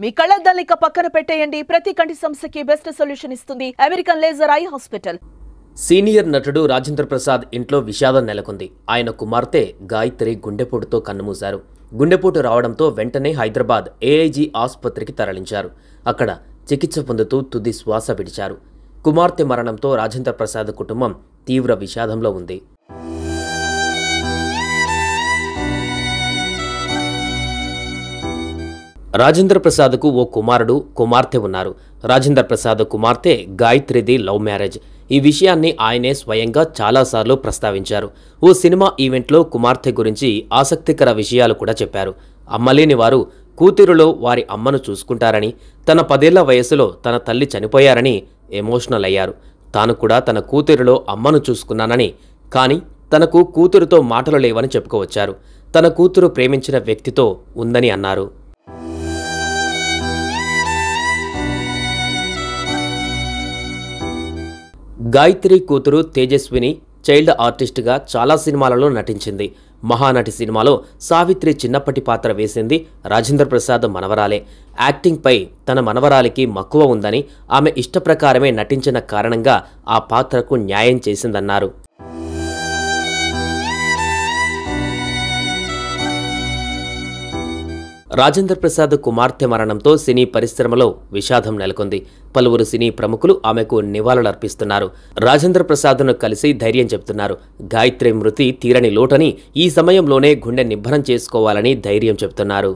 మీ కళ్ళద్దాల్ని పక్కన పెట్టేయండి. ప్రతి కంటి సమస్యకి బెస్ట్ సొల్యూషన్ ఇస్తుంది American laser eye hospital. Senior నటుడు రాజేంద్ర ప్రసాద్ ఇంట్లో విషాదం నెలకొంది. ఆయన కుమార్తె గాయత్రి గుండెపోటుతో కన్నుమూశారు. గుండెపోటు రావడంతో వెంటనే హైదరాబాద్ ఏఐజీ ఆసుపత్రికి తరలించారు. అక్కడ చికిత్స పొందుతూ తుది శ్వాస విడిచారు. కుమార్తె మరణంతో రాజేంద్ర ప్రసాద్ కుటుంబం తీవ్ర విషాదంలో ఉంది. రాజేంద్ర ప్రసాద్కు ఓ కుమార్తె ఉన్నారు. రాజేంద్ర ప్రసాద్ కుమార్తె గాయత్రిది లవ్ మ్యారేజ్. ఈ విషయాన్ని ఆయనే స్వయంగా చాలాసార్లు ప్రస్తావించారు. ఓ సినిమా ఈవెంట్లో కుమార్తె గురించి ఆసక్తికర విషయాలు కూడా చెప్పారు. అమ్మలేని వారు కూతురులో వారి అమ్మను చూసుకుంటారని, తన 10 ఏళ్ల వయసులో తన తల్లి చనిపోయారని ఎమోషనల్ అయ్యారు. తాను కూడా తన కూతురులో అమ్మను చూసుకున్నానని, కానీ తనకు కూతురుతో మాటలు లేవని చెప్పుకోవచ్చారు. తన కూతురు ప్రేమించిన వ్యక్తితో ఉందని అన్నారు. గాయత్రి కూతురు తేజస్విని చైల్డ్ ఆర్టిస్ట్గా చాలా సినిమాలలో నటించింది. మహానటి సినిమాలో సావిత్రి చిన్నప్పటి పాత్ర వేసింది రాజేంద్ర ప్రసాద్ మనవరాలే. యాక్టింగ్పై తన మనవరాలికి మక్కువ ఉందని, ఆమె ఇష్టప్రకారమే నటించిన కారణంగా ఆ పాత్రకు న్యాయం చేసిందన్నారు. రాజేంద్ర ప్రసాద్ కుమార్తె మరణంతో సినీ పరిశ్రమలో విషాదం నెలకొంది. పలువురు సినీ ప్రముఖులు ఆమెకు నివాళులర్పిస్తున్నారు. రాజేంద్ర ప్రసాద్ను కలిసి ధైర్యం చెబుతున్నారు. గాయత్రి మృతి తీరని లోటని, ఈ సమయంలోనే గుండె నిబ్బరం చేసుకోవాలని ధైర్యం చెబుతున్నారు.